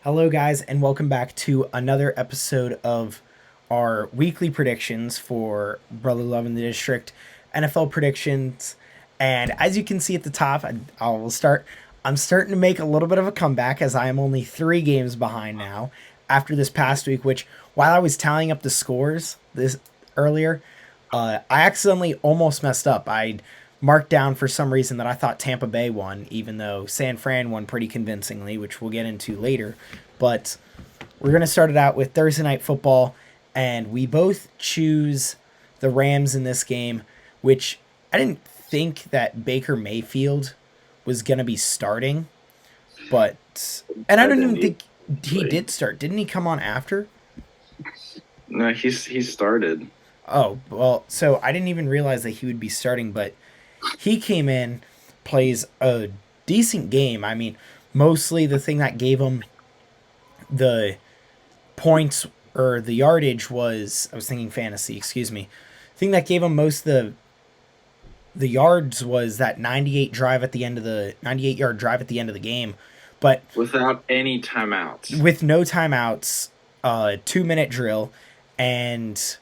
Hello, guys, and welcome back to another episode of our weekly predictions for Brother Love in the District NFL predictions. And as you can see at the top, I will start. I'm starting to make a little bit of a comeback as I am only 3 games behind now after this past week. Which, while I was tallying up the scores this earlier, I accidentally almost messed up. I marked down for some reason that I thought Tampa Bay won, even though San Fran won pretty convincingly, which we'll get into later. But we're going to start it out with Thursday Night Football, and we both choose the Rams in this game, which I didn't think that Baker Mayfield was going to be starting, but, and I don't even think he did start. Didn't he come on after? No, he started. Oh, well, so I didn't even realize that he would be starting, but he came in, plays a decent game. I mean, mostly the thing that gave him the points or the yardage was, I was thinking fantasy, excuse me. The thing that gave him most the yards was that 98 drive at the end of the 98-yard drive at the end of the game, but Without any timeouts. with no timeouts, 2-minute drill, and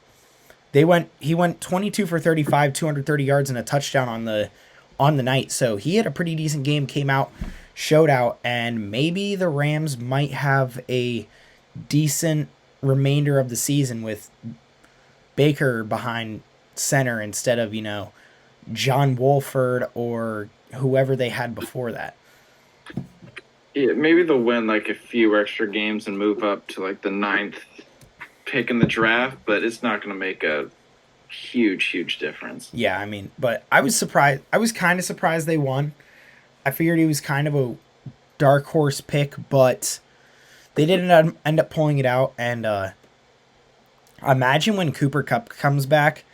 he went 22 for 35, 230 yards and a touchdown on the night. So he had a pretty decent game, came out, showed out, and maybe the Rams might have a decent remainder of the season with Baker behind center instead of, John Wolford or whoever they had before that. Yeah, maybe they'll win like a few extra games and move up to like the ninth pick in the draft, but it's not going to make a huge difference. Yeah, I mean, but I was surprised. I was kind of surprised they won. I figured he was kind of a dark horse pick, but they didn't end up pulling it out. And imagine when Cooper Kupp comes back,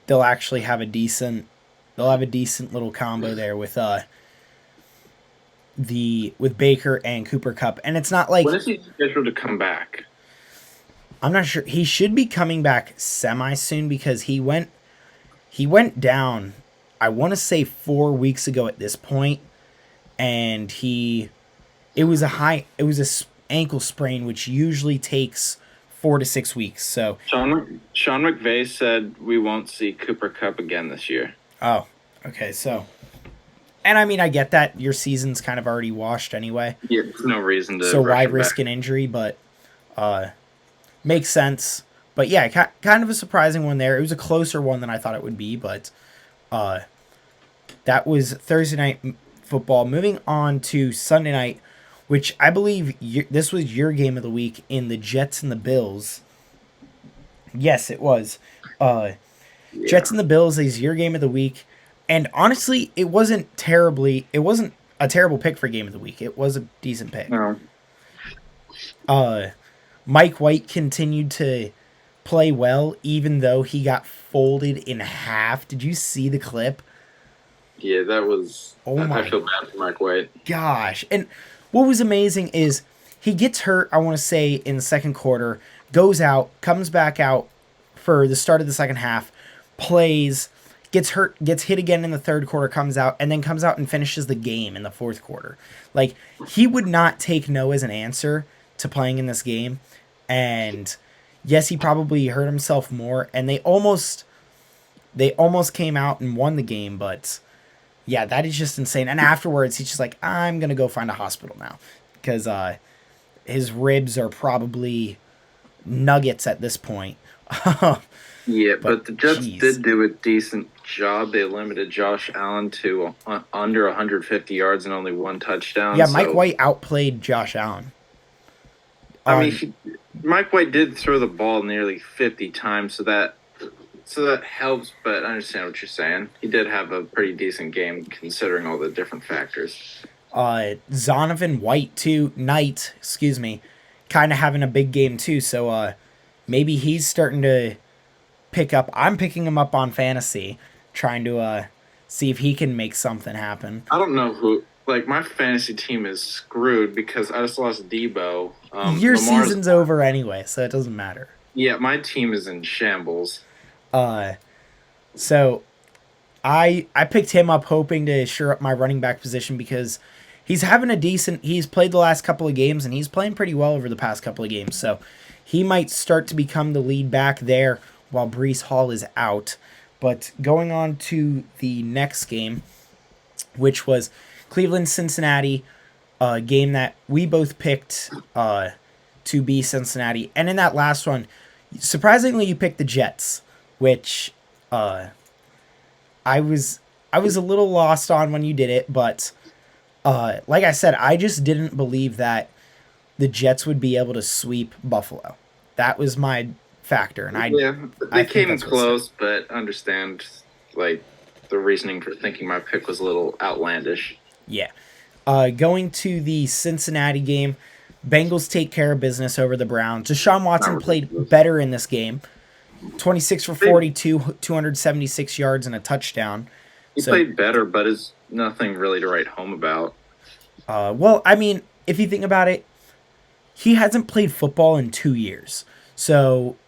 they'll actually have a decent. They'll have a decent little combo there with with Baker and Cooper Kupp, and it's not like When is he scheduled to come back? I'm not sure. He should be coming back semi soon because he went down. I want to say 4 weeks ago at this point, and it was a ankle sprain, which usually takes 4 to 6 weeks. So Sean McVay said we won't see Cooper Kupp again this year. oh, okay, so. And I mean, I get that your season's kind of already washed anyway. Yeah, there's no reason to. So why rush him risk back. an injury? But makes sense. But yeah, kind of a surprising one there. It was a closer one than I thought it would be, but that was Thursday night football. Moving on to Sunday night, which I believe this was your game of the week in the Jets and the Bills. Yes, it was. Jets and the Bills is your game of the week. And honestly, it wasn't a terrible pick for game of the week. It was a decent pick. No. Mike White continued to play well, even though he got folded in half. Did you see the clip? Yeah, that was. Oh I feel bad for Mike White. Gosh. And what was amazing is he gets hurt, I want to say, in the second quarter, goes out, comes back out for the start of the second half, plays, gets hurt, gets hit again in the third quarter, comes out, and then comes out and finishes the game in the fourth quarter. Like, he would not take no as an answer to playing in this game. And yes, he probably hurt himself more, and they almost came out and won the game, but yeah, that is just insane. And afterwards, he's just like, I'm going to go find a hospital now because his ribs are probably nuggets at this point. Yeah, but the Jets geez. did do a decent job. They limited Josh Allen to under 150 yards and only one touchdown. Yeah, Mike White outplayed Josh Allen. Mike White did throw the ball nearly 50 times, so that helps. But I understand what you're saying. He did have a pretty decent game considering all the different factors. Zonovan Knight, excuse me, kind of having a big game too. So maybe he's starting to pick up. I'm picking him up on fantasy, trying to see if he can make something happen. I don't know who. Like, my fantasy team is screwed because I just lost Debo. Your season's over anyway, so it doesn't matter. Yeah, my team is in shambles. So I picked him up hoping to shore up my running back position because he's having a decent. He's played the last couple of games, and he's playing pretty well over the past couple of games. So he might start to become the lead back there while Brees Hall is out. But going on to the next game, which was Cleveland Cincinnati, a game that we both picked to be Cincinnati. And in that last one, surprisingly, you picked the Jets, which I was I was a little lost on when you did it, but like I said, I just didn't believe that the Jets would be able to sweep Buffalo. That was my factor, and Yeah, I they think came that's what's close, but understand like the reasoning for thinking my pick was a little outlandish. yeah. Going to the Cincinnati game, Bengals take care of business over the Browns. Deshaun Not Watson played ridiculous. better in this game. 26 for They, 42, 276 yards and a touchdown. he So, played better, but is nothing really to write home about. well, I mean, if you think about it, he hasn't played football in 2 years. So,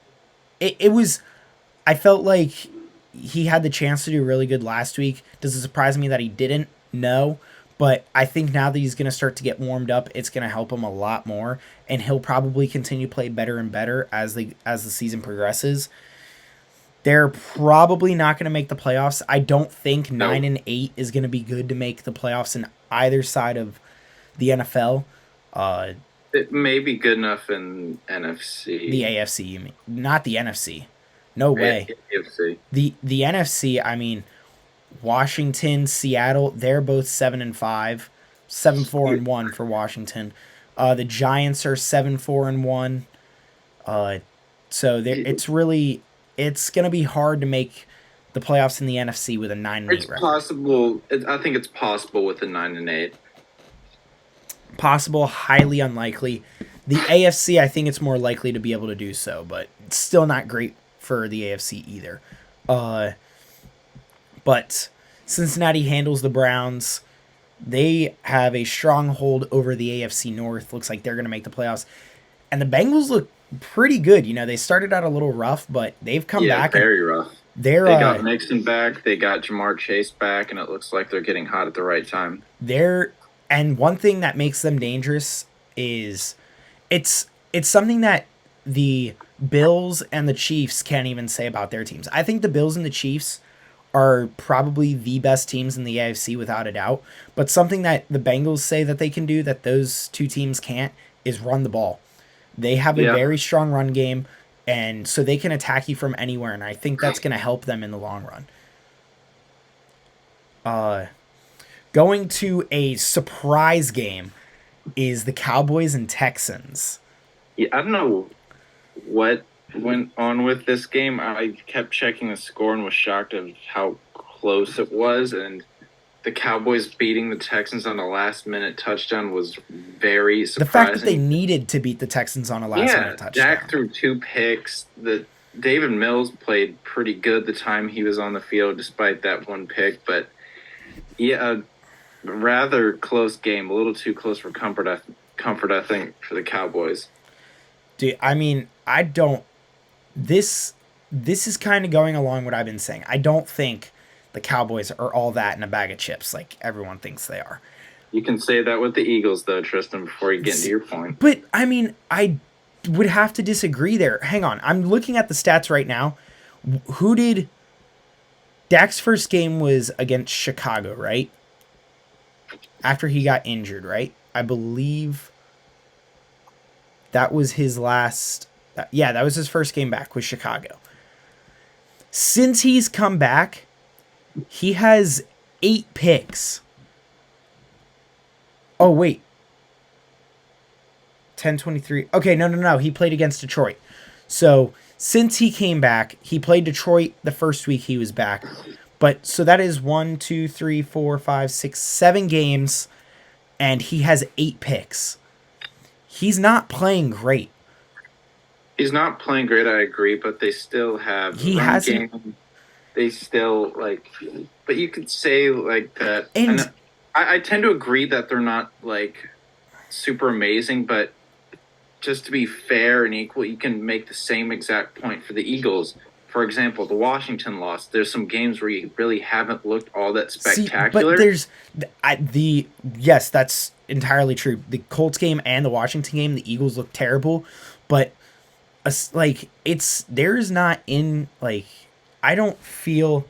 it was, I felt like he had the chance to do really good last week. Does it surprise me that he didn't? No. But I think now that he's going to start to get warmed up, it's going to help him a lot more, and he'll probably continue to play better and better as the season progresses. They're probably not going to make the playoffs. I don't think No, 9-8 is going to be good to make the playoffs in either side of the NFL. Uh, it may be good enough in the NFC, AFC, you mean? Not the NFC. No way. AFC. The NFC. I mean, Washington, Seattle. They're both 7-5, 7-4-1 for Washington. The Giants are 7-4-1. Uh, so it's gonna be hard to make the playoffs in the NFC with a 9-8 It's record. possible. I think it's possible with a 9-8. Possible, highly unlikely. The AFC, I think it's more likely to be able to do so, but it's still not great for the AFC either. Uh, but Cincinnati handles the Browns. They have a strong hold over the AFC North. Looks like they're going to make the playoffs. And the Bengals look pretty good. You know, they started out a little rough, but they've come Yeah, back and very rough. they're They got Mixon back. They got Jamar Chase back, and it looks like they're getting hot at the right time. they're and one thing that makes them dangerous is it's something that the Bills and the Chiefs can't even say about their teams. I think the Bills and the Chiefs are probably the best teams in the AFC without a doubt. But something that the Bengals say that they can do that those two teams can't is run the ball. They have a Yeah, very strong run game, and so they can attack you from anywhere, and I think that's going to help them in the long run. Uh, Going to a surprise game is the Cowboys and Texans. yeah. I don't know what went on with this game. I kept checking the score and was shocked of how close it was. And the Cowboys beating the Texans on a last minute touchdown was very The fact that they surprising. needed to beat the Texans on a last Yeah, minute touchdown. Dak threw two picks. The David Mills played pretty good the time he was on the field, despite that one pick. But yeah, a rather close game, a little too close for comfort. Comfort, I think, for the Cowboys. Dude, I mean, I don't. This is kind of going along what I've been saying. I don't think the Cowboys are all that in a bag of chips like everyone thinks they are. You can say that with the Eagles, though, Tristan. Before you get into your point, But I mean, I would have to disagree there. Hang on, I'm looking at the stats right now. Who did Dak's first game was against Chicago, right? After he got injured, right? I believe that was his last. Yeah, that was his first game back with Chicago. Since he's come back, he has 8 picks. Oh, wait. 10-23. Okay, no. He played against Detroit. So, since he came back, he played Detroit the first week he was back. But, so that is 1, 2, 3, 4, 5, 6, 7 games, and he has 8 picks. He's not playing great. he's not playing great. I agree, but they still have He run hasn't. game. They still like, but you could say like that. And And I tend to agree that they're not like super amazing, but just to be fair and equal, you can make the same exact point for the Eagles. for example, the Washington loss. There's some games where you really haven't looked all that See, but spectacular. there's the yes, that's entirely true. The Colts game and the Washington game, the Eagles look terrible, but like it's there's not in like I don't feel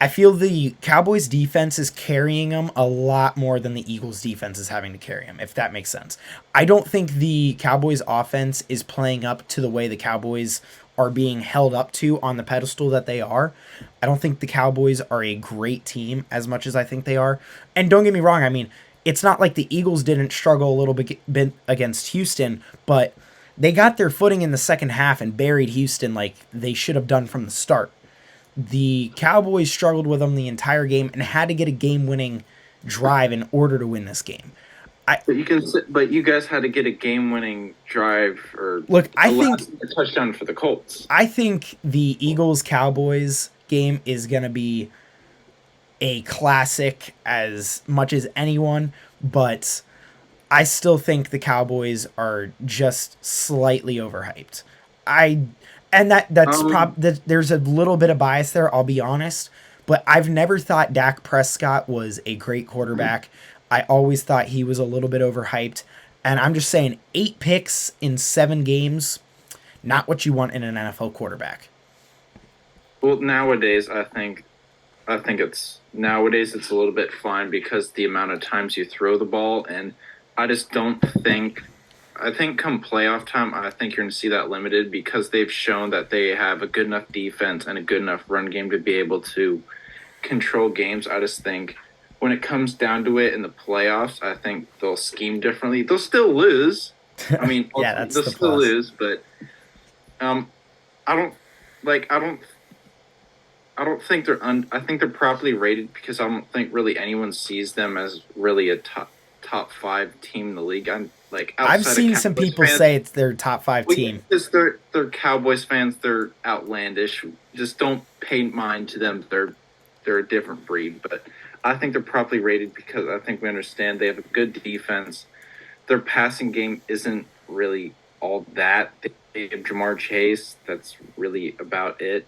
I feel the Cowboys defense is carrying them a lot more than the Eagles defense is having to carry them, if that makes sense. I don't think the Cowboys offense is playing up to the way the Cowboys are being held up to on the pedestal that they are. I don't think the Cowboys are a great team as much as I think they are. And don't get me wrong, I mean, it's not like the Eagles didn't struggle a little bit against Houston, but they got their footing in the second half and buried Houston like they should have done from the start. The Cowboys struggled with them the entire game and had to get a game-winning drive in order to win this game. I But you guys had to get a game-winning drive or look. a touchdown for the Colts. I think the Eagles Cowboys game is gonna be a classic as much as anyone, but I still think the Cowboys are just slightly overhyped. I and there's a little bit of bias there, I'll be honest, but I've never thought Dak Prescott was a great quarterback. I always thought he was a little bit overhyped, and I'm just saying 8 picks in 7 games, not what you want in an NFL quarterback. Well, nowadays it's a little bit fine because the amount of times you throw the ball, and I just don't think. I think come playoff time, I think you're going to see that limited because they've shown that they have a good enough defense and a good enough run game to be able to control games. I just think when it comes down to it in the playoffs, I think they'll scheme differently. They'll still lose. I mean, Yeah, that's they'll the still plus. lose, but um, I don't like. I don't think I think they're properly rated because I don't think really anyone sees them as really a top 5 team in the league. I'm like I've outside of seen some Cowboys people fans. say it's their top 5 Well, yeah, team. because they're Cowboys fans. They're outlandish. Just don't pay mind to them. They're a different breed. But I think they're properly rated because I think we understand they have a good defense. Their passing game isn't really all that. They have Jamar Chase. That's really about it.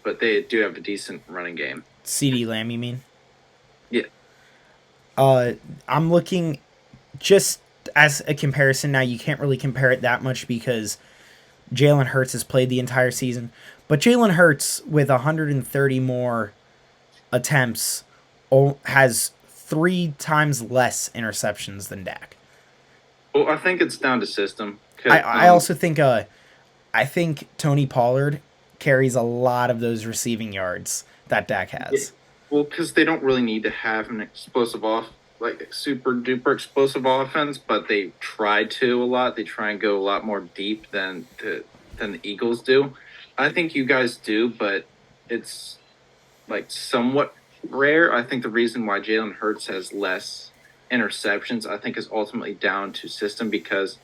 But they do have a decent running game. CD Lamb, you mean? Yeah. I'm looking just as a comparison. Now you can't really compare it that much because Jalen Hurts has played the entire season, but Jalen Hurts with 130 more attempts has 3 times less interceptions than Dak. Well, I think it's down to system. I also think I think Tony Pollard carries a lot of those receiving yards that Dak Yeah, has. well, because they don't really need to have an like super duper explosive offense, but they try to a lot. They try and go a lot more deep than the Eagles do. I think you guys do, but it's like somewhat rare. I think the reason why Jalen Hurts has less interceptions, I think, is ultimately down to system because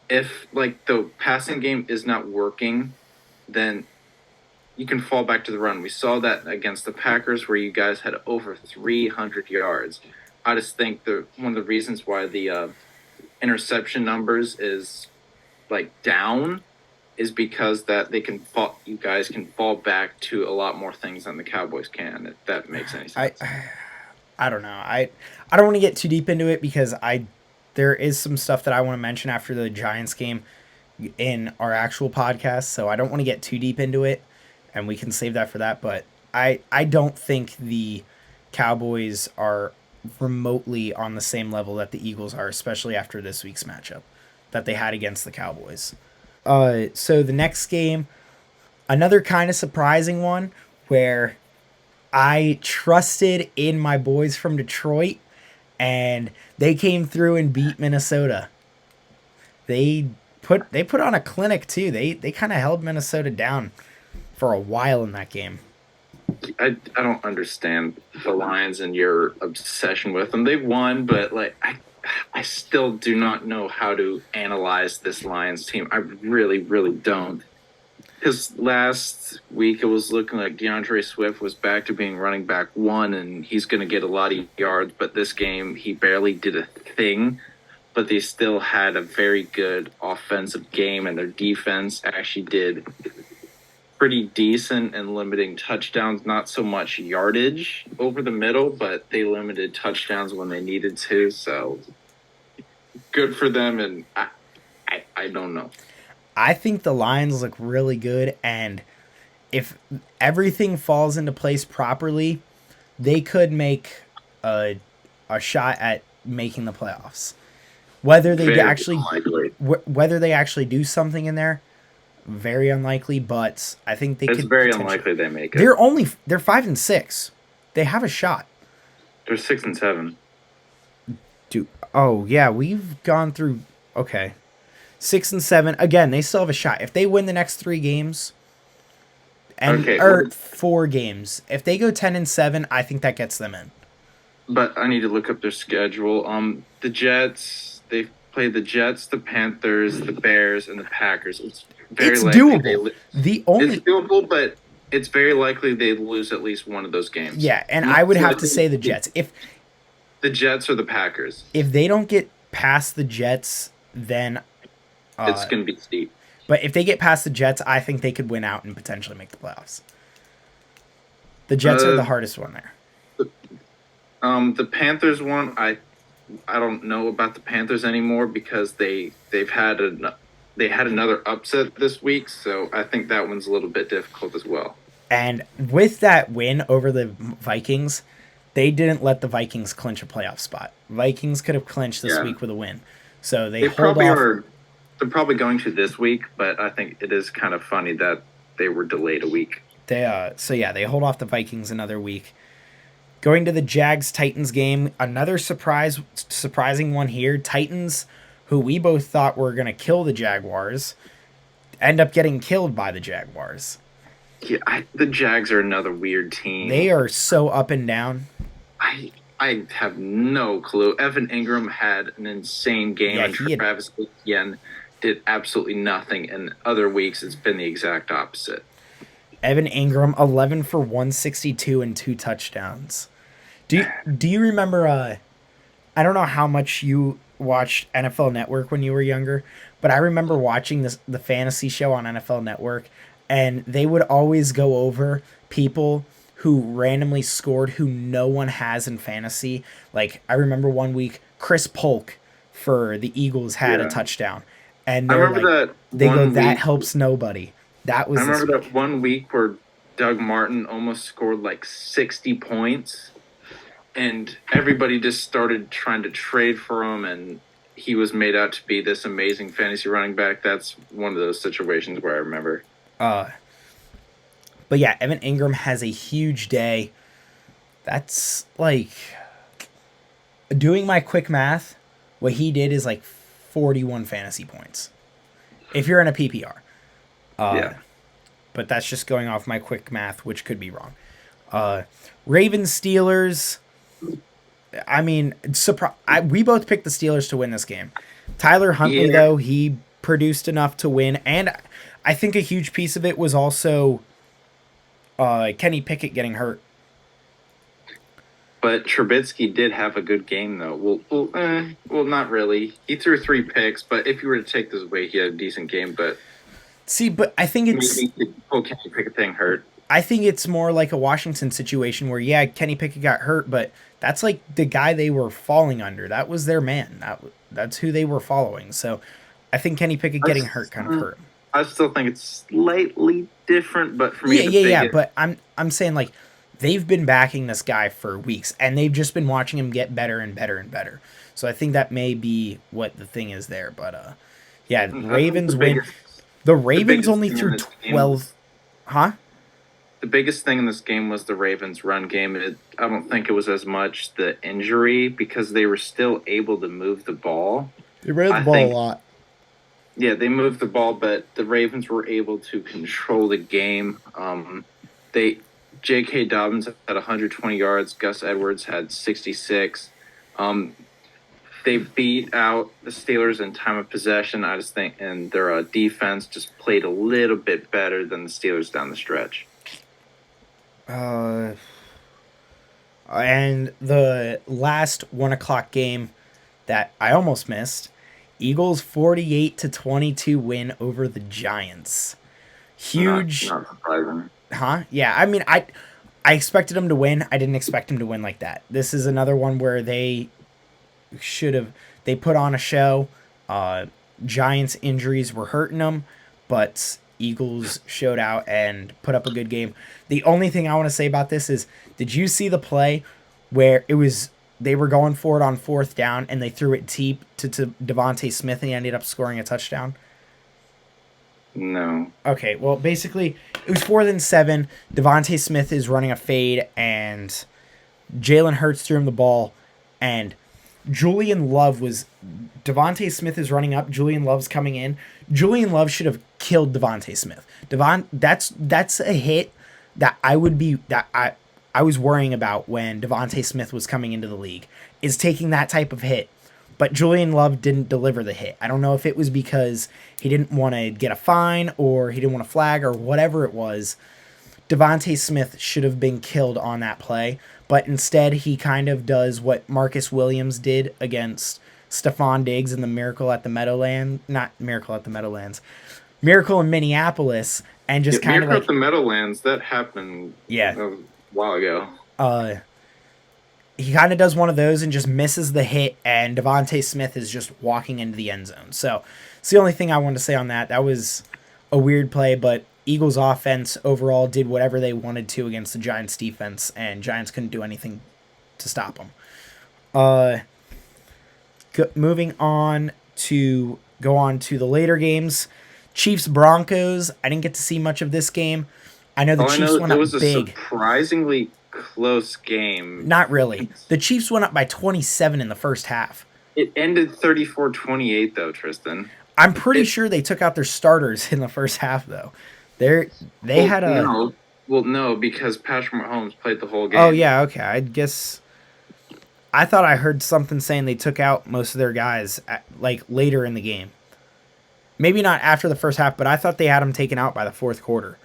if like the passing game is not working, then you can fall back to the run. We saw that against the Packers where you guys had over 300 yards. I just think one of the reasons why the interception numbers is like down is because that you guys can fall back to a lot more things than the Cowboys can. If that makes any I sense. I don't know. I don't want to get too deep into it because I there is some stuff that I want to mention after the Giants game in our actual podcast, so I don't want to get too deep into it and we can save that for that, but I don't think the Cowboys are remotely on the same level that the Eagles are, especially after this week's matchup that they had against the Cowboys. So the next game, another kind of surprising one where I trusted in my boys from Detroit and they came through and beat Minnesota. They put on a clinic too. They kind of held Minnesota down for a while in that game. I don't understand the Lions and your obsession with them. They won, but like I still do not know how to analyze this Lions team. I really, really don't. Because last week it was looking like DeAndre Swift was back to being running back 1, and he's going to get a lot of yards. But this game, he barely did a thing. But they still had a very good offensive game, and their defense actually did pretty decent in limiting touchdowns, not so much yardage over the middle, but they limited touchdowns when they needed to. So good for them. And I don't know. I think the Lions look really good, and if everything falls into place properly, they could make a a shot at making the playoffs. Whether they Very actually unlikely. whether they actually do something in there, very unlikely. But I think they It's could very potentially. unlikely they make it. They're 5-6. They have a shot. They're 6-7. Dude, oh yeah, we've gone through. Okay, 6-7. Again, they still have a shot if they win the next 3 games. And Okay, or 4 games. If they go 10-7, I think that gets them in. but I need to look up their schedule. The Jets. They've played the Jets, the Panthers, the Bears, and the Packers. It's very It's likely doable. it's doable, but it's very likely they lose at least one of those games. Yeah, and I Not would so have to say the Jets. the Jets or the Packers. If they don't get past the Jets, then It's going to be steep. but if they get past the Jets, I think they could win out and potentially make the playoffs. The Jets are the hardest one there. The Panthers one, I don't know about the Panthers anymore because they've had they had another upset this week, so I think that one's a little bit difficult as well. And with that win over the Vikings, they didn't let the Vikings clinch a playoff spot. Vikings could have clinched this week with a win. So they hold probably off. They're probably going to this week, but I think it is kind of funny that they were delayed a week. They hold off the Vikings another week. Going to the Jags-Titans game, another surprising one here. Titans, who we both thought were going to kill the Jaguars, end up getting killed by the Jaguars. Yeah, the Jags are another weird team. They are so up and down. I have no clue. Evan Ingram had an insane game, and Travis Etienne did absolutely nothing. And other weeks, it's been the exact opposite. Evan Ingram, 11 for 162 and 2 touchdowns. Do you remember? I don't know how much you watched NFL Network when you were younger, but I remember watching the fantasy show on NFL Network, and they would always go over people who randomly scored who no one has in fantasy. Like I remember one week, Chris Polk for the Eagles had a touchdown, and I remember that helps nobody. That was. I remember that one week where Doug Martin almost scored like 60 points. And everybody just started trying to trade for him, and he was made out to be this amazing fantasy running back. That's one of those situations where I remember. But yeah, Evan Ingram has a huge day. That's like doing my quick math. What he did is like 41 fantasy points. If you're in a PPR. Yeah. But that's just going off my quick math, which could be wrong. Ravens Steelers. I mean, we both picked the Steelers to win this game. Tyler Huntley, though, he produced enough to win. And I think a huge piece of it was also Kenny Pickett getting hurt. But Trubisky did have a good game, though. Well, not really. He threw 3 picks, but if you were to take this away, he had a decent game. But I think it's... Maybe Kenny Pickett thing hurt. I think it's more like a Washington situation where, yeah, Kenny Pickett got hurt, but that's like the guy they were falling under. That was their man. That's who they were following. So I think Kenny Pickett getting hurt kind of hurt him. I still think it's slightly different, but for me, yeah. But I'm saying like they've been backing this guy for weeks, and they've just been watching him get better and better and better. So I think that may be what the thing is there. But yeah, Ravens win. The Ravens only threw 12. Huh? The biggest thing in this game was the Ravens' run game. I don't think it was as much the injury because they were still able to move the ball. They ran the ball a lot. Yeah, they moved the ball, but the Ravens were able to control the game. J.K. Dobbins had 120 yards. Gus Edwards had 66. They beat out the Steelers in time of possession, I just think, and their defense just played a little bit better than the Steelers down the stretch. And the last 1:00 game that I almost missed, Eagles 48-22 win over the Giants. Huge, not surprising. huh? Yeah, I mean, I expected them to win. I didn't expect them to win like that. This is another one where they should have they put on a show. Uh, Giants injuries were hurting them, but Eagles showed out and put up a good game. The only thing I want to say about this is, did you see the play where it was they were going for it on fourth down and they threw it deep to Devontae Smith and he ended up scoring a touchdown? No. Okay, well, basically, it was 4th and 7. Devontae Smith is running a fade, and Jalen Hurts threw him the ball, and Julian Love was. Devontae Smith is running up. Julian Love's coming in. Julian Love should have killed Devontae Smith. That's a hit that I was worrying about when Devontae Smith was coming into the league. Is taking that type of hit. But Julian Love didn't deliver the hit. I don't know if it was because he didn't want to get a fine or he didn't want a flag or whatever it was. Devontae Smith should have been killed on that play, but instead he kind of does what Marcus Williams did against Stephon Diggs in the Miracle in Minneapolis, and just kind of Miracle like, at the Meadowlands, that happened yeah, a while ago. uh, he kind of does one of those and just misses the hit, and Devontae Smith is just walking into the end zone. So it's the only thing I wanted to say on that. That was a weird play, but Eagles offense overall did whatever they wanted to against the Giants defense, and Giants couldn't do anything to stop them. Moving on to go on to the later games. Chiefs Broncos. I didn't get to see much of this game. I know the Chiefs went up big. It was a surprisingly close game. Not really. The Chiefs went up by 27 in the first half. It ended 34-28 though, Tristan. I'm pretty sure they took out their starters in the first half though. No, because Patrick Mahomes played the whole game. Oh yeah, okay. I guess I thought I heard something saying they took out most of their guys like later in the game. Maybe not after the first half, but I thought they had them taken out by the fourth quarter.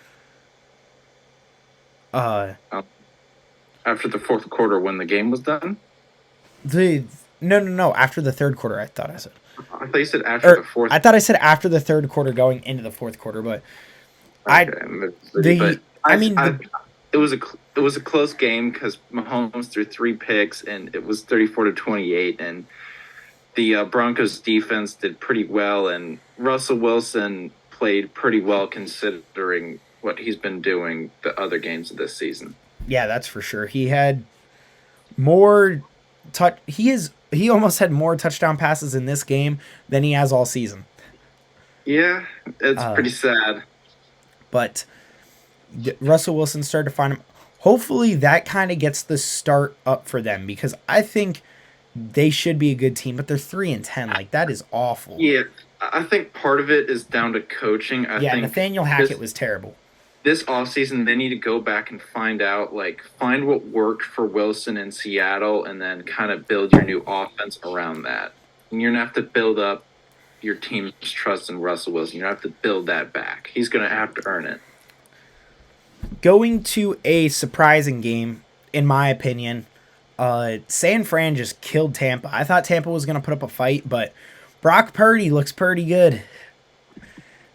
After the fourth quarter, when the game was done. No. After the third quarter, I thought I said. I thought you said after the fourth. I thought I said after the third quarter, going into the fourth quarter, but it was a close game because Mahomes threw 3 picks and it was 34-28, and the Broncos defense did pretty well, and Russell Wilson played pretty well considering what he's been doing the other games of this season. Yeah, that's for sure. He had more he almost had more touchdown passes in this game than he has all season. Yeah, it's pretty sad. But Russell Wilson started to find him. Hopefully that kind of gets the start up for them, because I think they should be a good team, but they're 3-10. Like, that is awful. Yeah, I think part of it is down to coaching. I think Nathaniel Hackett was terrible. This offseason, they need to go back and find what worked for Wilson in Seattle and then kind of build your new offense around that. And you're going to have to build up your team's trust in Russell Wilson. You're going to have to build that back. He's going to have to earn it. Going to a surprising game, in my opinion, San Fran just killed Tampa. I thought Tampa was going to put up a fight, but Brock Purdy looks pretty good.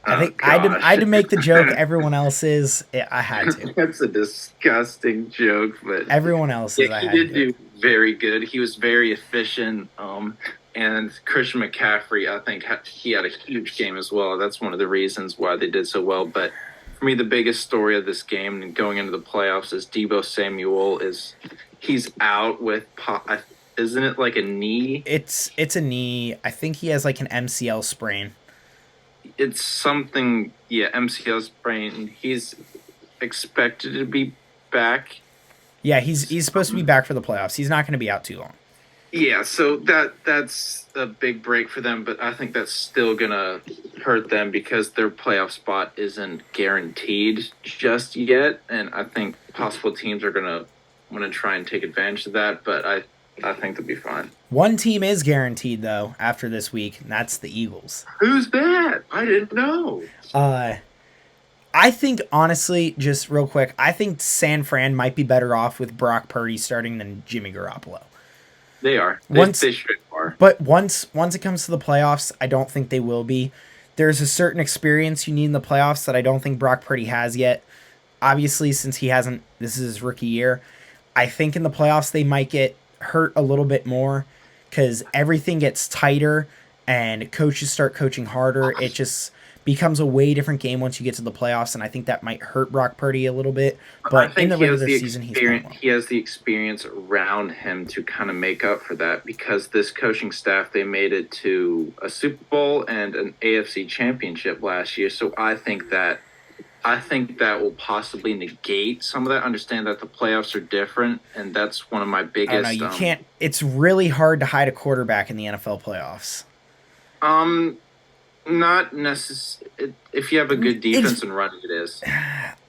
I think I had to make the joke. Everyone else is. I had to. That's a disgusting joke, but everyone else is. He did do very good. He was very efficient. And Christian McCaffrey, I think he had a huge game as well. That's one of the reasons why they did so well. But for me, the biggest story of this game and going into the playoffs is Deebo Samuel he's out with isn't it like a knee? It's a knee. I think he has like an MCL sprain. It's something, MCL sprain. He's expected to be back. Yeah, he's supposed to be back for the playoffs. He's not going to be out too long. Yeah, so that's a big break for them, but I think that's still going to hurt them because their playoff spot isn't guaranteed just yet, and I think possible teams are going to want to try and take advantage of that, but I think they'll be fine. One team is guaranteed, though, after this week, and that's the Eagles. Who's that? I didn't know. I think, honestly, just real quick, I think San Fran might be better off with Brock Purdy starting than Jimmy Garoppolo. They are. They should are. But once it comes to the playoffs, I don't think they will be. there's a certain experience you need in the playoffs that I don't think Brock Purdy has yet. Obviously, since he hasn't, this is his rookie year. I think in the playoffs they might get hurt a little bit more because everything gets tighter and coaches start coaching harder. It just becomes a way different game once you get to the playoffs, and I think that might hurt Brock Purdy a little bit. I But in think the he has regular the season, he's playing experience. well. He has the experience around him to kind of make up for that because this coaching staff they made it to a Super Bowl and an AFC Championship last year. So I think that will possibly negate some of that. Understand that the playoffs are different, and that's one of my I don't know. biggest. You can't. It's really hard to hide a quarterback in the NFL playoffs. Um, not necessarily. If you have a good It's defense and running, it is.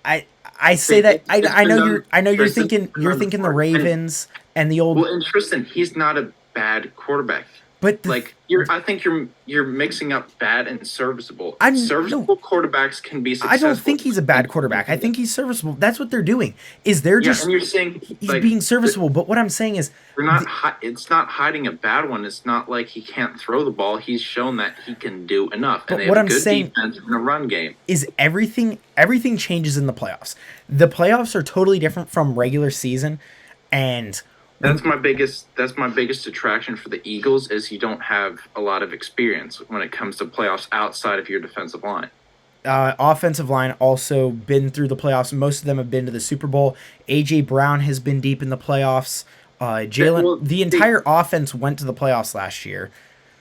I I say that It's I know been done. you're Chris, it's thinking been done the before. And Ravens and the old, well, and Tristan, he's not a bad quarterback. but Like I think you're mixing up bad and serviceable. I no, Serviceable quarterbacks can be I don't successful. think he's a bad quarterback. I think he's serviceable. That's what they're doing. Is they're Yeah, just and you're saying he's like being serviceable. But what I'm saying is, they're not. It's not hiding a bad one. It's not like he can't throw the ball. He's shown that he can do enough, and but they what have a I'm good saying defense and a run game. is everything changes in the playoffs. The playoffs are totally different from regular season, and That's my biggest. That's my biggest attraction for the Eagles is you don't have a lot of experience when it comes to playoffs outside of your defensive line. offensive line also been through the playoffs. Most of them have been to the Super Bowl. AJ Brown has been deep in the playoffs. Jalen, Well, the entire offense went to the playoffs last year.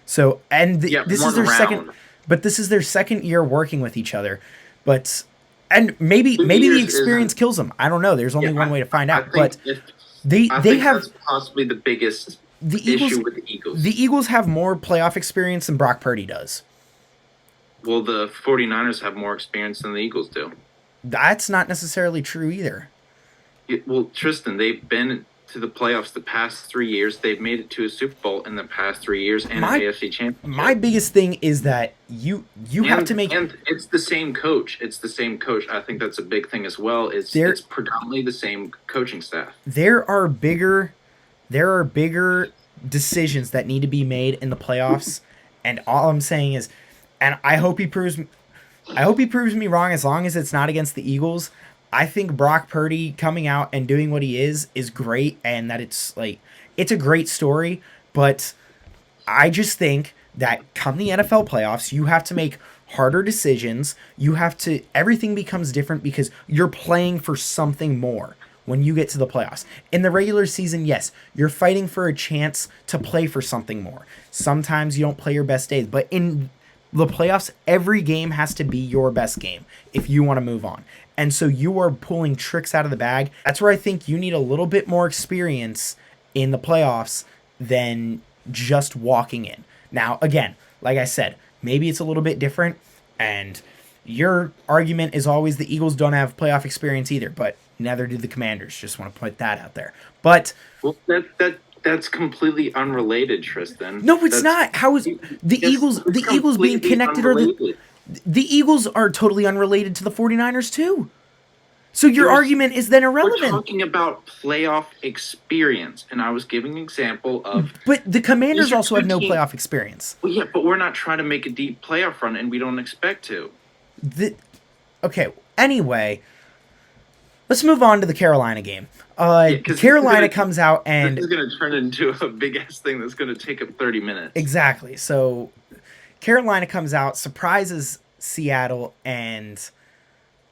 So, and yeah, this is one their second, round. but this is their second year working with each other. But and maybe 2 years the experience isn't. kills them. I don't know. There's only Yeah, one way to find I out. think But if I they think have that's possibly the biggest the Eagles. issue with the Eagles. The Eagles have more playoff experience than Brock Purdy does. Well, the 49ers have more experience than the Eagles do. That's not necessarily true either. Well, Tristan, they've been to the playoffs the past 3 years. They've made it to a Super Bowl in the past 3 years and My an AFC my Championship. biggest thing is that you have to make And it's the same coach. It's the same coach. I think that's a big thing as well. Is there it's predominantly the same coaching staff. there are bigger there are bigger decisions that need to be made in the playoffs, and all I'm saying is, and I hope he proves me wrong as long as it's not against the Eagles. I think Brock Purdy coming out and doing what he is great, and that it's a great story, but I just think that come the NFL playoffs, you have to make harder decisions. You have to everything becomes different because you're playing for something more when you get to the playoffs. In the regular season, yes, you're fighting for a chance to play for something more. Sometimes you don't play your best days, but in the playoffs, every game has to be your best game if you want to move on. And so you are pulling tricks out of the bag. That's where I think you need a little bit more experience in the playoffs than just walking in. Now, again, like I said, maybe it's a little bit different, and your argument is always the Eagles don't have playoff experience either, but neither do the Commanders. Just want to put that out there. But Well, that's completely unrelated, Tristan. no, it's That's not. How is the Eagles it's the Eagles being completely connected or unrelated. the Eagles are totally unrelated to the 49ers too. So your There's argument is then We're irrelevant. talking about playoff experience, and I was giving an example of But the Commanders these are also have two no teams. playoff experience. Well, yeah, but we're not trying to make a deep playoff run, and we don't expect to. The, okay, anyway, let's move on to the Carolina game. Yeah, 'cause Carolina comes out and this is going to turn into a big ass thing that's going to take up 30 minutes. exactly. So Carolina comes out, surprises Seattle, and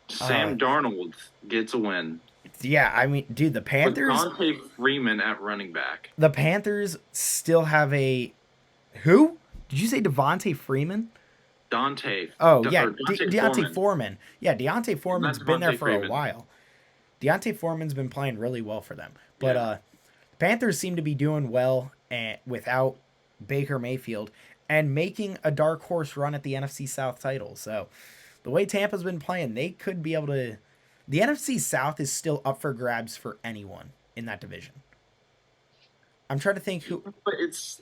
Sam Darnold gets a win. yeah, I mean, dude, With Dante Freeman at running back. the Panthers still have a who? Did you say Devontae Freeman? Dante. Oh yeah, Or Dante Deontay Foreman. Yeah, Deontay Foreman's Not been there Devontae for a Freeman. while. Deontay Foreman's been playing really well for them, but Yeah. Panthers seem to be doing well and without Baker Mayfield and making a dark horse run at the NFC South title. So the way Tampa's been playing, they could be able to. The NFC South is still up for grabs for anyone in that division. I'm trying to think who. But it's.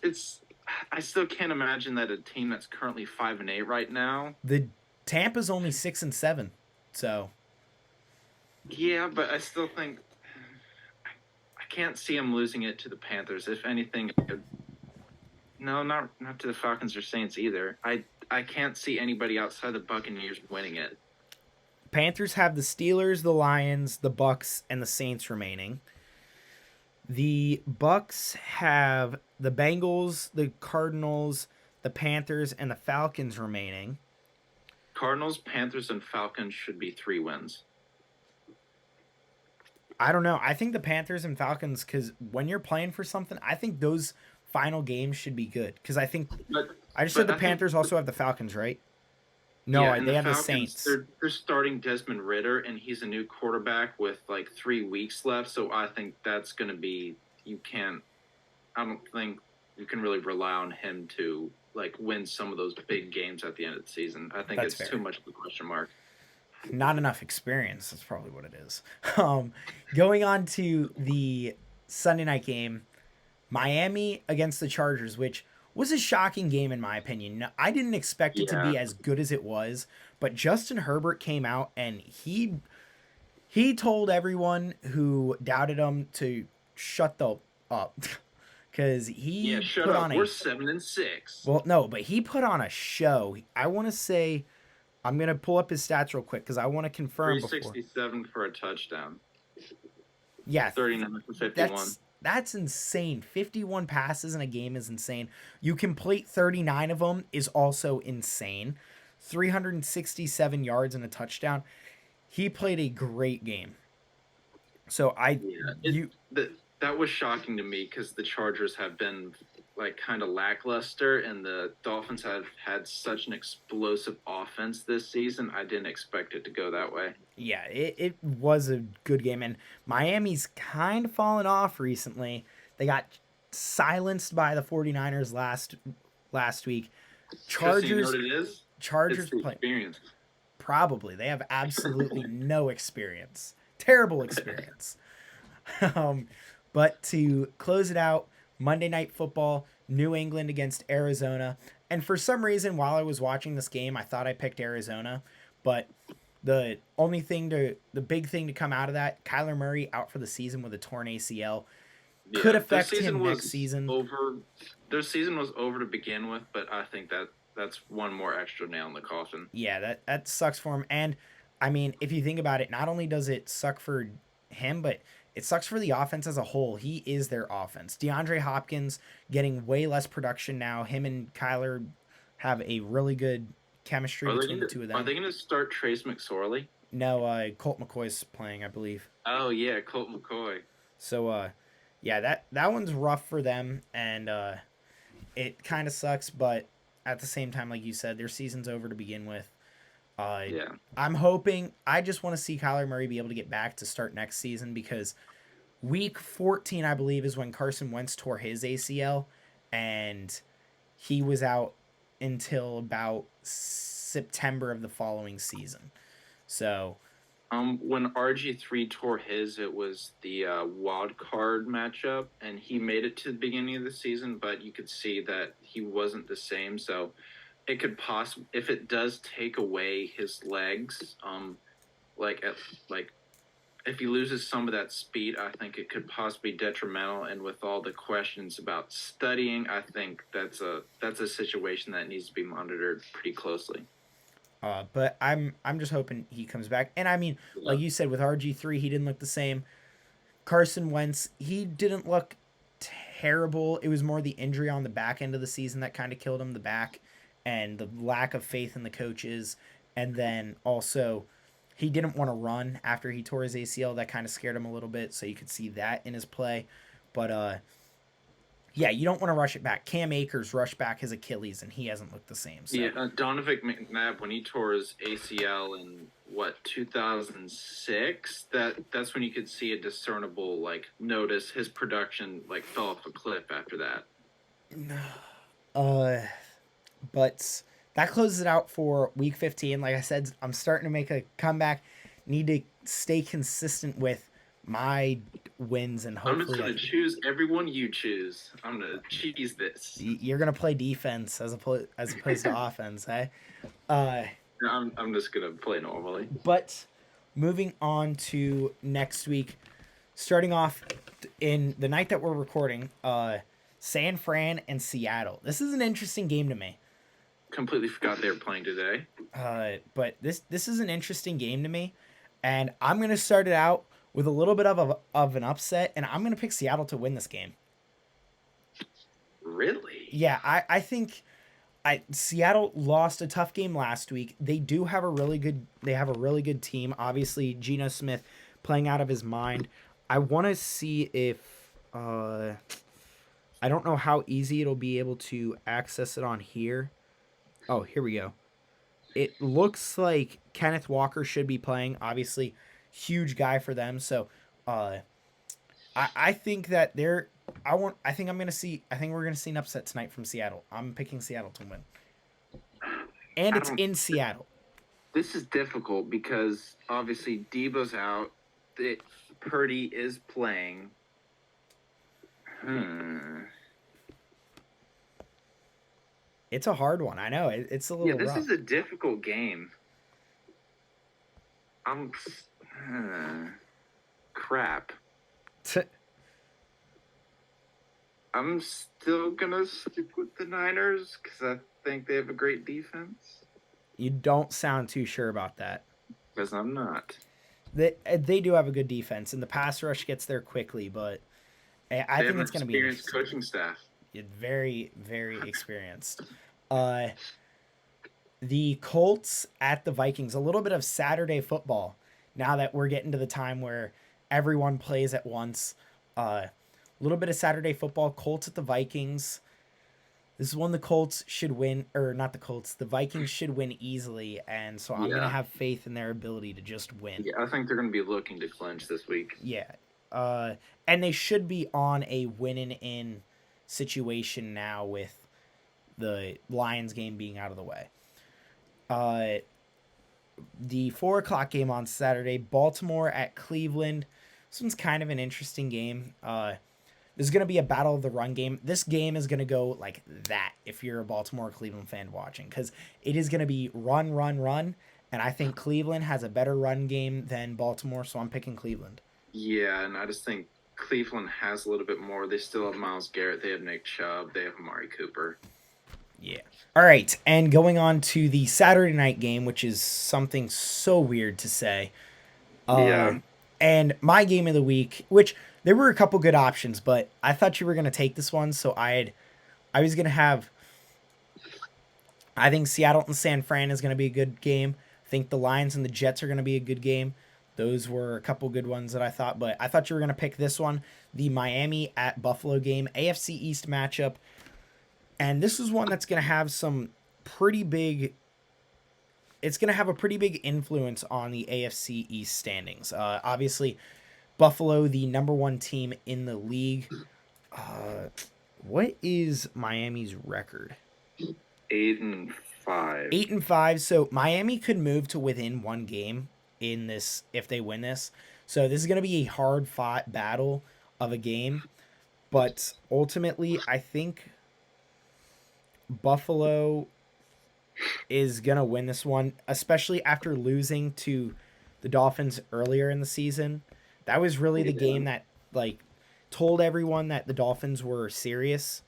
I still can't imagine that a team that's currently 5-8 right now. The Tampa's only 6-7, so Yeah, but I still think I can't see them losing it to the Panthers. If anything, no, not to the Falcons or Saints either. I can't see anybody outside the Buccaneers winning it. Panthers have the Steelers, the Lions, the Bucks, and the Saints remaining. The Bucks have the Bengals, the Cardinals, the Panthers, and the Falcons remaining. Cardinals, Panthers, and Falcons should be 3 wins. I don't know. I think the Panthers and Falcons, because when you're playing for something, I think those final games should be good. Because I think But I just said but the I think Panthers also have the Falcons, right? No, yeah, and they the have the Falcons, Saints. they're starting Desmond Ritter, and he's a new quarterback with like 3 weeks left. So I think that's going to be you can't. I don't think you can really rely on him to like win some of those big games at the end of the season. I think That's it's too fair. much of a question mark. Not enough experience. That's probably what it is. Um, Going on to the Sunday night game, Miami against the Chargers, which was a shocking game in my opinion. No, I didn't expect it to Yeah, be as good as it was, but Justin Herbert came out and he told everyone who doubted him to shut the up because yeah. he Shut put up. on We're a 7-6. well, no, but he put on a show. I want to say I'm gonna pull up his stats real quick because I want to confirm Three before. sixty seven for a touchdown. Yeah, 39 for 51. that's insane. 51 passes in a game is insane. You complete 39 of them is also insane. 367 yards and a touchdown. He played a great game. So I Yeah, you that was shocking to me because the Chargers have been like kind of lackluster, and the Dolphins have had such an explosive offense this season. I didn't expect it to go that way. yeah, it was a good game and Miami's kind of fallen off recently. They got silenced by the 49ers last week. Because you know what Chargers it is? It's Chargers the play experience. probably. They have absolutely no experience. Terrible experience. Um, but to close it out, Monday Night Football, New England against Arizona. And for some reason, while I was watching this game, I thought I picked Arizona. But the big thing to come out of that, Kyler Murray out for the season with a torn ACL, could Yeah, their affect season him next was season. over. Their season was over to begin with, but I think that's one more extra nail in the coffin. Yeah, that sucks for him. And I mean, if you think about it, not only does it suck for him, but it sucks for the offense as a whole. He is their offense. DeAndre Hopkins getting way less production now. Him and Kyler have a really good chemistry between the two of Are them. they gonna start Trace McSorley? No, Colt McCoy's playing, I believe. Oh yeah, Colt McCoy. So, yeah, that one's rough for them, and it kind of sucks. But at the same time, like you said, their season's over to begin with. Yeah. I'm hoping. I just want to see Kyler Murray be able to get back to start next season because week 14, I believe, is when Carson Wentz tore his ACL, and he was out until about September of the following season. So, When RG3 tore his, it was the wild card matchup, and he made it to the beginning of the season, but you could see that he wasn't the same. So it could possibly, if it does take away his legs, like at, like if he loses some of that speed, I think it could possibly be detrimental. And with all the questions about studying, I think that's a situation that needs to be monitored pretty closely. but I'm just hoping he comes back. And I mean, Yeah. like you said, with RG3, he didn't look the same. Carson Wentz, he didn't look terrible. It was more the injury on the back end of the season that kind of killed him, the back, and the lack of faith in the coaches. And then also, he didn't want to run after he tore his ACL. That kind of scared him a little bit. So you could see that in his play. But yeah, you don't want to rush it back. Cam Akers rushed back his Achilles, and he hasn't looked the same. So Yeah, Donovan McNabb, when he tore his ACL in what 2006, that's when you could see a discernible like notice his production like fell off a cliff after that. uh, but that closes it out for week 15. Like I said, I'm starting to make a comeback. Need to stay consistent with my wins and I'm just hopefully gonna choose everyone you choose. I'm gonna cheese this. you're gonna play defense as opposed to offense, eh? Uh, I'm just gonna play normally. but moving on to next week, starting off in the night that we're recording, San Fran and Seattle. This is an interesting game to me. Completely forgot they were playing today. But this is an interesting game to me, and I'm gonna start it out with a little bit of an upset, and I'm gonna pick Seattle to win this game. Really? Yeah, I think Seattle lost a tough game last week. They have a really good team. Obviously, Geno Smith playing out of his mind. I want to see if I don't know how easy it'll be able to access it on here. Oh, here we go. It looks like Kenneth Walker should be playing. Obviously, huge guy for them. So, uh, I think that they're. I want. I think I'm gonna see. I think we're gonna see an upset tonight from Seattle. I'm picking Seattle to win, and I it's don't. in Seattle. This is difficult because obviously Debo's out. Purdy is playing. Hmm. It's a hard one. I know. It's a Yeah, little this rough. is a difficult game. I'm. Crap. I'm still gonna stick with the Niners because I think they have a great defense. You don't sound too sure about that. Because I'm not. They do have a good defense, and the pass rush gets there quickly. But I They have think an it's going to be an experienced interesting coaching game. staff. Very very experienced. Uh, the Colts at the Vikings. A little bit of Saturday football. Now that we're getting to the time where everyone plays at once. A little bit of Saturday football. Colts at the Vikings. This is one the Colts should win, or not the Colts. The Vikings should win easily, and so I'm gonna Yeah. have faith in their ability to just win. Yeah, I think they're going to be looking to clinch this week. Yeah, and they should be on a winning in situation now with the Lions game being out of the way. Uh, the 4 o'clock game on Saturday, Baltimore at Cleveland. This one's kind of an interesting game. There's going to be a battle of the run game. This game is going to go like that if you're a Baltimore or Cleveland fan watching, because it is going to be run, run, run. And I think Cleveland has a better run game than Baltimore, so I'm picking Cleveland. Yeah, and I just think Cleveland has a little bit more. They still have Myles Garrett. They have Nick Chubb. They have Amari Cooper. Yeah. All right, and going on to the Saturday night game, which is something so weird to say. Uh, Yeah. and my game of the week, which there were a couple good options, but I thought you were gonna take this one, so I was gonna have. I think Seattle and San Fran is gonna be a good game. I think the Lions and the Jets are gonna be a good game. Those were a couple good ones that I thought, but I thought you were gonna pick this one, the Miami at Buffalo game, AFC East matchup, and this is one that's gonna have some pretty big. It's gonna have a pretty big influence on the AFC East standings. Obviously, Buffalo, the number one team in the league. Uh, what is Miami's record? 8-5. 8-5. So Miami could move to within one game in this if they win this. So this is going to be a hard fought battle of a game. But ultimately, I think Buffalo is going to win this one, especially after losing to the Dolphins earlier in the season. That was really the Yeah. game that like told everyone that the Dolphins were serious.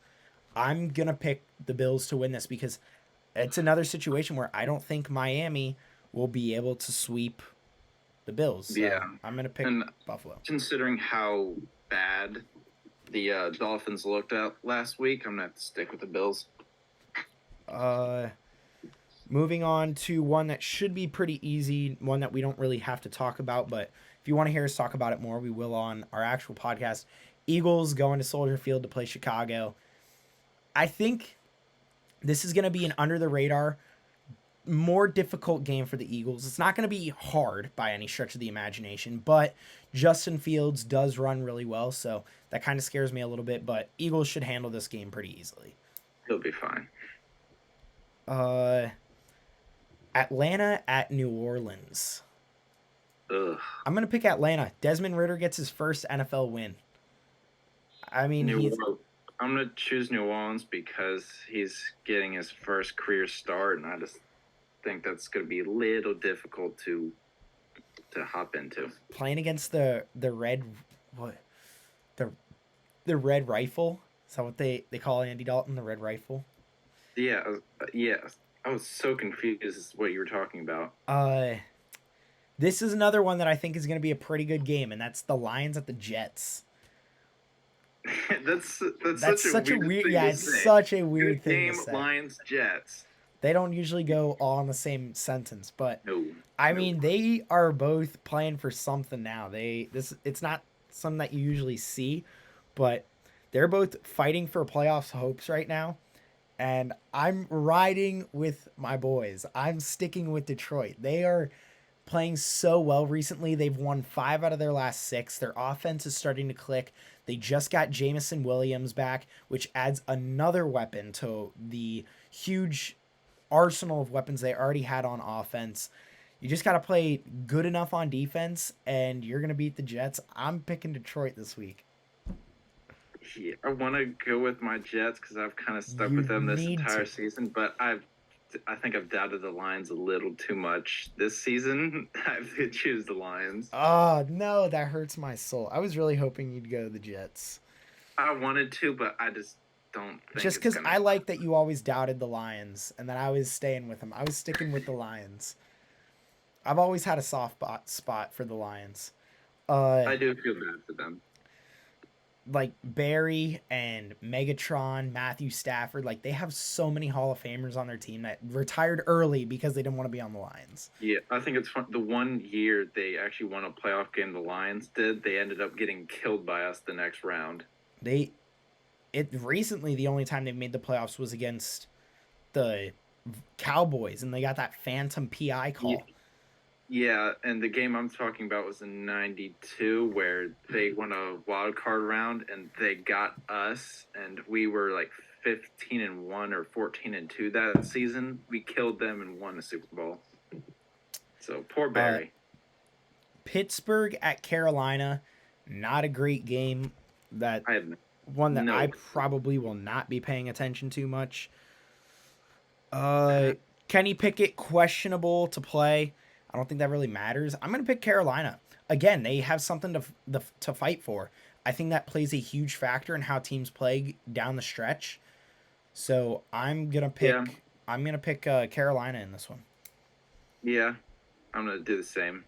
I'm going to pick the Bills to win this because it's another situation where I don't think Miami will be able to sweep the Bills. So Yeah. I'm going to pick And Buffalo. considering how bad the Dolphins looked at last week, I'm going to have to stick with the Bills. Moving on to one that should be pretty easy, one that we don't really have to talk about, but if you want to hear us talk about it more, we will on our actual podcast. Eagles going to Soldier Field to play Chicago. I think this is going to be an under the radar, more difficult game for the Eagles. It's not going to be hard by any stretch of the imagination, but Justin Fields does run really well, so that kind of scares me a little bit, but Eagles should handle this game pretty easily. He'll be fine. Atlanta at New Orleans. Ugh. I'm going to pick Atlanta. Desmond Ritter gets his first NFL win. I mean, I'm going to choose New Orleans because he's getting his first career start, and I just think that's going to be a little difficult to hop into. Playing against the red what the red rifle. Is that what they call Andy Dalton, the red rifle? Yeah, yeah. I was so confused as to what you were talking about. Uh, this is another one that I think is going to be a pretty good game, and that's the Lions at the Jets. That's That's such a such a weird weird. thing Yeah, to it's say. such a weird Good thing to game, say. Lions Jets. They don't usually go all in the same sentence, but No, I no. mean they are both playing for something now. It's not something that you usually see, but they're both fighting for playoffs hopes right now. And I'm riding with my boys. I'm sticking with Detroit. They are playing so well recently. They've won 5 out of their last 6. Their offense is starting to click. They just got Jamison Williams back, which adds another weapon to the huge arsenal of weapons they already had on offense. You just got to play good enough on defense, and you're going to beat the Jets. I'm picking Detroit this week. Yeah, I want to go with my Jets because I've kind of stuck You with them this need entire to. season, but I think I've doubted the Lions a little too much this season. I have to choose the Lions. Oh, no, that hurts my soul. I was really hoping you'd go the Jets. I wanted to, but I just don't think Just it's because gonna. I like that you always doubted the Lions and that I was staying with them. I was sticking with the Lions. I've always had a spot for the Lions. Uh, I do feel bad for them. like Barry and Megatron, Matthew Stafford, like they have so many Hall of Famers on their team that retired early because they didn't want to be on the Lions. Yeah, I think it's fun. The one year they actually won a playoff game, the Lions did. They ended up getting killed by us the next round. They it recently the only time they made the playoffs was against the Cowboys and they got that phantom PI Yeah, call. yeah, and the game I'm talking about was in '92, where they won a wild card round and they got us, and we were like 15-1 or 14-2 that season. We killed them and won the Super Bowl. So poor Uh, Barry. Pittsburgh at Carolina, not a great game. That I have one that I no. probably will not be paying attention to much. Uh, Kenny Pickett questionable to play. I don't think that really matters. I'm gonna pick Carolina again. They have something to fight for. I think that plays a huge factor in how teams play down the stretch. So yeah, I'm gonna pick Carolina in this one. yeah, I'm gonna do the same.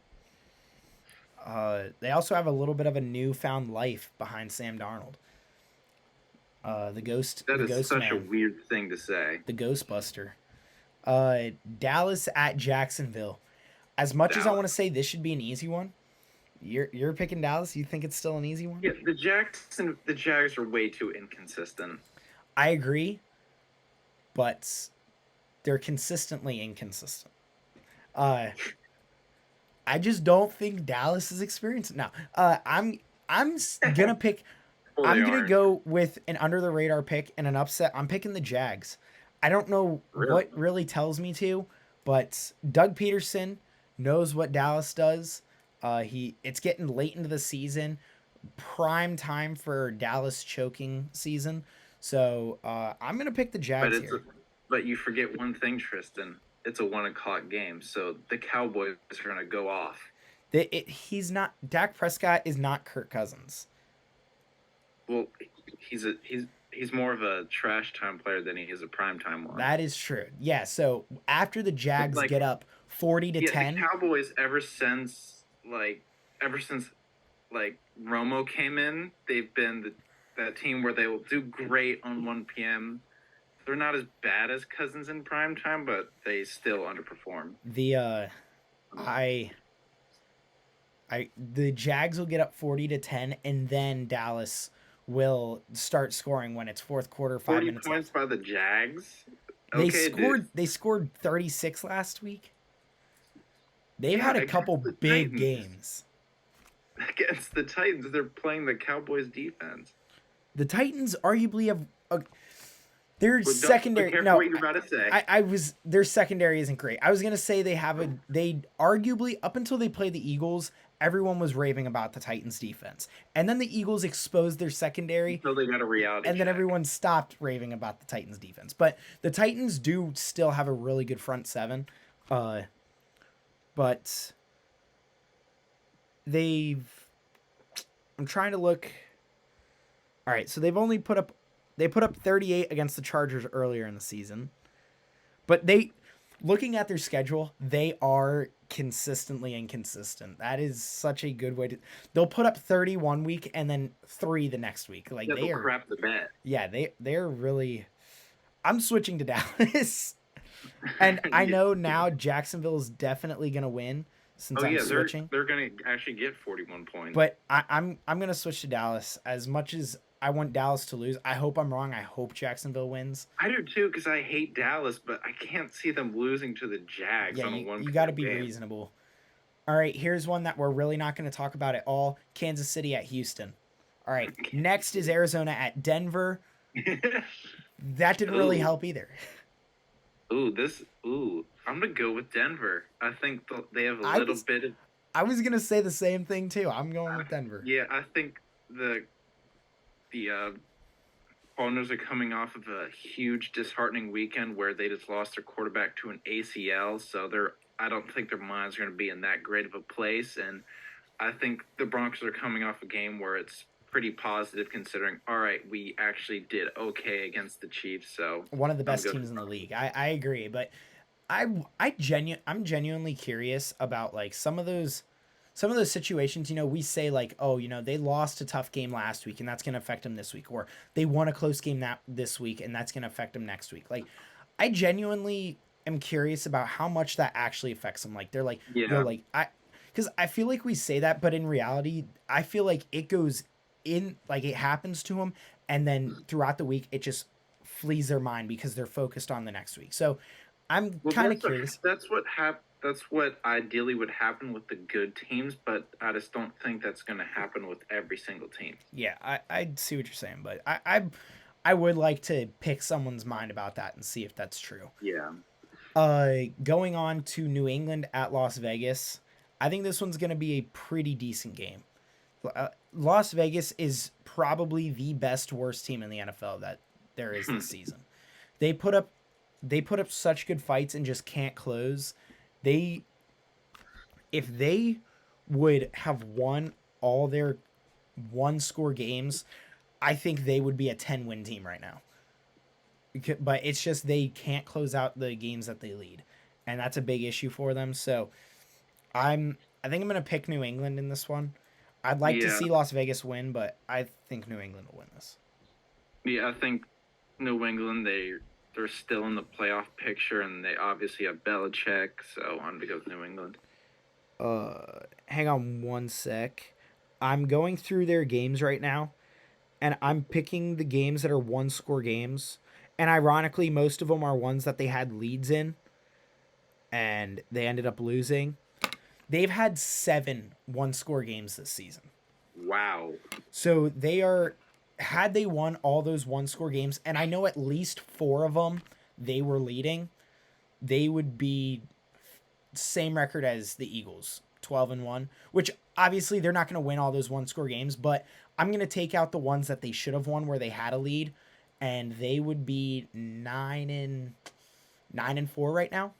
They also have a little bit of a newfound life behind Sam Darnold. That The is Ghost such a Man, weird thing to say. the Ghostbuster. Dallas at Jacksonville. As much as I want to Dallas. say this should be an easy one, you're picking Dallas. You think it's still an easy one? Yeah, the Jags are way too inconsistent. I agree, but they're consistently inconsistent. Uh, I just don't think Dallas is experienced. No, gonna pick. Well, they I'm gonna aren't go with an under the radar pick and an upset. I'm picking the Jags. I don't know really. what really tells me to, but Doug Peterson knows what Dallas does. It's getting late into the season, prime time for Dallas choking season. So I'm gonna pick the But Jags it's a, here. but you forget one thing, Tristan. It's a 1 o'clock game, so the Cowboys are gonna go off. He's not. Dak Prescott is not Kirk Cousins. Well, he's more of a trash time player than he is a prime time one. That is true. Yeah. So after the But Jags like, get up 40 to yeah, the 10, Cowboys ever since like Romo came in, they've been that team where they will do great on 1 p.m. They're not as bad as Cousins in prime time, but they still underperform. the I the Jags will get up 40 to 10 and then Dallas will start scoring when it's fourth quarter, 5 40 minutes points left. by the Jags. They Okay, dude. scored they scored 36 last week. They've Yeah, had a against couple the big Titans. games. Against the Titans, they're playing the Cowboys defense. The Titans arguably have their But don't be secondary. careful No, what you're about to say. I was their secondary isn't great. I was gonna say they arguably up until they play the Eagles, everyone was raving about the Titans defense, and then the Eagles exposed their secondary, Until they got a reality and then check. everyone stopped raving about the Titans defense. But the Titans do still have a really good front seven, but they've. I'm trying to look. All right, so they put up 38 against the Chargers earlier in the season. But looking at their schedule, they are consistently inconsistent. That is such a good way to. They'll put up 30 1 week and then 3 the next week. Like Yeah, they they'll are, crap the bed. yeah, they're really. I'm switching to Dallas, and I Yeah. know now Jacksonville is definitely gonna win since Oh I'm yeah, switching. they're gonna actually get 41 points. But I'm gonna switch to Dallas. As much as I want Dallas to lose, I hope I'm wrong. I hope Jacksonville wins. I do too because I hate Dallas, but I can't see them losing to the Jags Yeah, on a you one got to point be game. reasonable. All right, here's one that we're really not going to talk about at all. Kansas City at Houston. All right, next is Arizona at Denver. That didn't really Ooh, help either. ooh. I'm gonna go with Denver. I think they have a I little was bit of. I was going to say the same thing too. I'm going with Denver. Yeah, I think the owners are coming off of a huge disheartening weekend where they just lost their quarterback to an ACL, so I don't think their minds are going to be in that great of a place, and I think the Broncos are coming off a game where it's pretty positive considering, all right, we actually did okay against the Chiefs, so One of the I'm best good. teams in the league. I agree, but I'm genuinely curious about like some of those situations, we say like, oh, they lost a tough game last week and that's going to affect them this week, or they won a close game that this week and that's going to affect them next week. Like, I genuinely am curious about how much that actually affects them. Like, they're like, yo, Yeah. like because I feel like we say that, but in reality, I feel like it goes in, like it happens to them, and then throughout the week, it just flees their mind because they're focused on the next week. So, I'm Well, kind of curious. that's what ideally would happen with the good teams, but I just don't think that's going to happen with every single team. Yeah, I see what you're saying, but I would like to pick someone's mind about that and see if that's true. Yeah. Going on to New England at Las Vegas, I think this one's going to be a pretty decent game. Las Vegas is probably the best worst team in the NFL that there is this season. They put up they put up such good fights and just can't close. They if they would have won all their one score games, I think they would be a 10-win team right now. But it's just they can't close out the games that they lead. And that's a big issue for them. So I think I'm going to pick New England in this one. I'd like to Yeah. see Las Vegas win, but I think New England will win this. Yeah, I think New England they're still in the playoff picture, and they obviously have Belichick, so I'm gonna go with New England. Hang on one sec. I'm going through their games right now, and I'm picking the games that are one score games. And ironically, most of them are ones that they had leads in, and they ended up losing. They've had 7 one score games this season. Wow. So they are, had they won all those one score games, and I know at least 4 of them they were leading, they would be same record as the Eagles, 12-1, which obviously they're not going to win all those one score games, but I'm going to take out the ones that they should have won where they had a lead, and they would be 9-4 right now.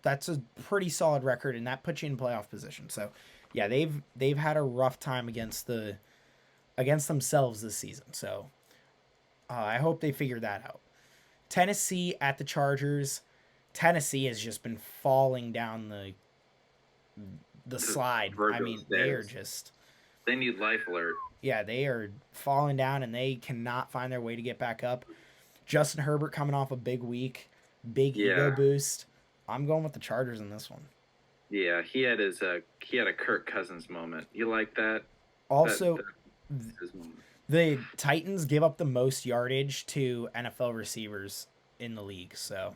That's a pretty solid record, and that puts you in playoff position. So, yeah, they've had a rough time against themselves this season. So, I hope they figure that out. Tennessee at the Chargers. Tennessee has just been falling down the slide. I Virgo mean, they are stairs. just, They need life alert. yeah, they are falling down and they cannot find their way to get back up. Justin Herbert coming off a big week, big ego Yeah. boost. I'm going with the Chargers in this one. Yeah, he had a Kirk Cousins moment. You like that? Also, That's his moment. the Titans give up the most yardage to NFL receivers in the league. So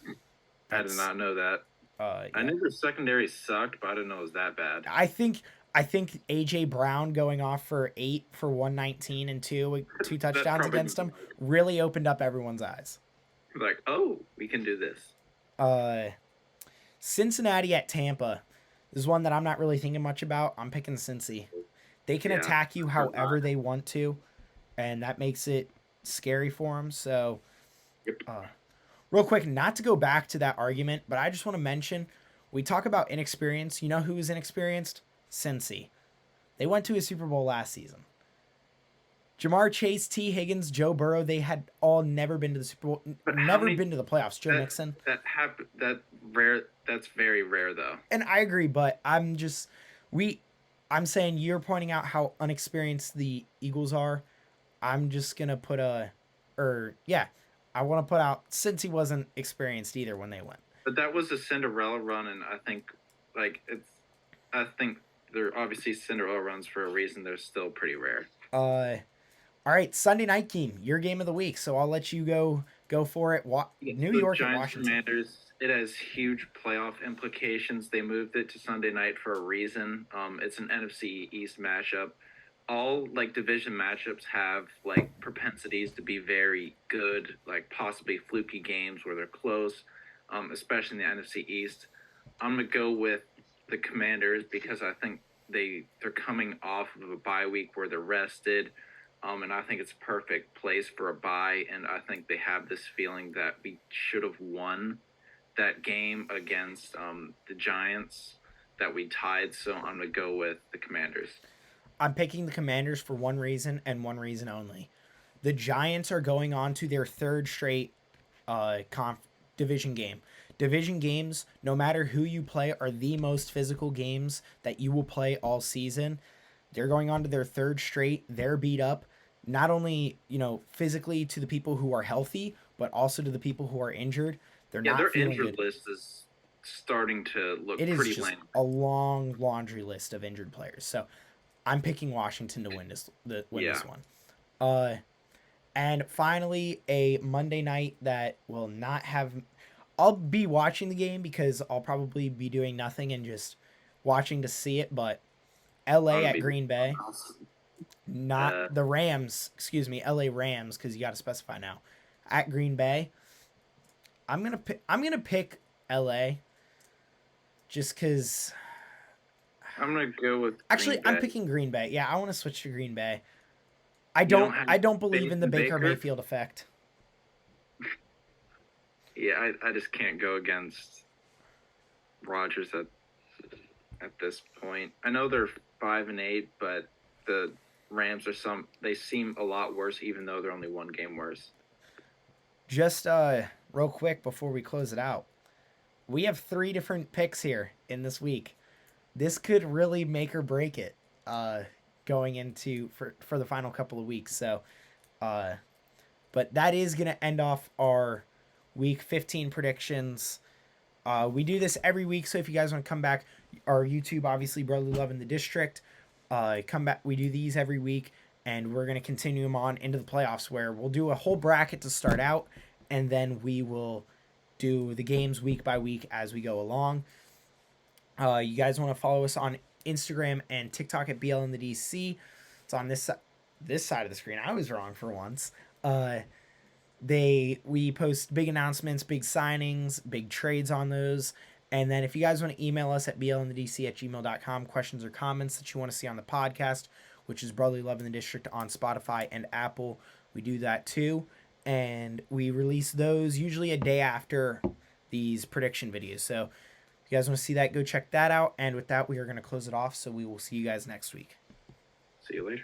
I did that's not know that. I yeah. knew the secondary sucked, but I didn't know it was that bad. I think AJ Brown going off for 8 for 119 and two That touchdowns probably against him really opened up everyone's eyes. like, oh, we can do this. Uh, Cincinnati at Tampa is one that I'm not really thinking much about. I'm picking Cincy. They can Yeah, attack you I'm however not. they want to, and that makes it scary for them. So, Yep. real quick, not to go back to that argument, but I just want to mention we talk about inexperience. You know who is inexperienced? Cincy. They went to a Super Bowl last season. Jamar Chase, T. Higgins, Joe Burrow, they had all never been to the Super Bowl, But how never many been to the playoffs. Joe that Mixon. that rare? That's very rare though. And I agree, but we I'm saying you're pointing out how unexperienced the Eagles are. I'm just gonna put a or yeah, I want to put out since he wasn't experienced either when they went. But that was a Cinderella run, and I think like it's. I think they're obviously Cinderella runs for a reason. They're still pretty rare. Uh all right, Sunday night game, your game of the week. So I'll let you go for it. Yeah, New so York at Giants Washington. Commanders, it has huge playoff implications. They moved it to Sunday night for a reason. It's an NFC East matchup. All like division matchups have like propensities to be very good, like possibly fluky games where they're close, especially in the NFC East. I'm gonna go with the Commanders because I think they're coming off of a bye week where they're rested. And I think it's a perfect place for a bye. And I think they have this feeling that we should have won that game against the Giants that we tied. So I'm going to go with the Commanders. I'm picking the Commanders for one reason and one reason only. The Giants are going on to their third straight division game. Division games, no matter who you play, are the most physical games that you will play all season. They're going on to their third straight. They're beat up, not only physically to the people who are healthy, but also to the people who are injured. They're Yeah, not their feeling injured good. list is starting to It look is pretty just lame. a long laundry list of injured players. So I'm picking Washington to win Yeah. this one. Uh, and finally, a Monday night that will not have. I'll be watching the game because I'll probably be doing nothing and just watching to see it. But I'm LA going to at be doing Green something Bay, else. not Uh, the Rams. Excuse me, LA Rams, because you got to specify now. At Green Bay, I'm gonna pick LA just because. I'm going to go with Actually, Green I'm Bay. picking Green Bay. Yeah, I want to switch to Green Bay. You don't have I don't believe faith in the in Baker Baker? Mayfield effect. Yeah, I just can't go against Rodgers at this point. I know they're 5-8, but the Rams they seem a lot worse, even though they're only one game worse. Just real quick before we close it out. We have three different picks here in this week. This could really make or break it going into for the final couple of weeks. So but that is going to end off our week 15 predictions. We do this every week, so if you guys want to come back, our YouTube, obviously, Brotherly Love in the District, come back. We do these every week, and we're going to continue them on into the playoffs where we'll do a whole bracket to start out, and then we will do the games week by week as we go along. You guys want to follow us on Instagram and TikTok at BL in the DC. It's on this side of the screen. I was wrong for once. We post big announcements, big signings, big trades on those. And then if you guys want to email us at blindc@gmail.com, questions or comments that you want to see on the podcast, which is Brotherly Love in the District on Spotify and Apple, we do that too. And we release those usually a day after these prediction videos. So if you guys want to see that, go check that out. And with that, we are going to close it off. So we will see you guys next week. See you later.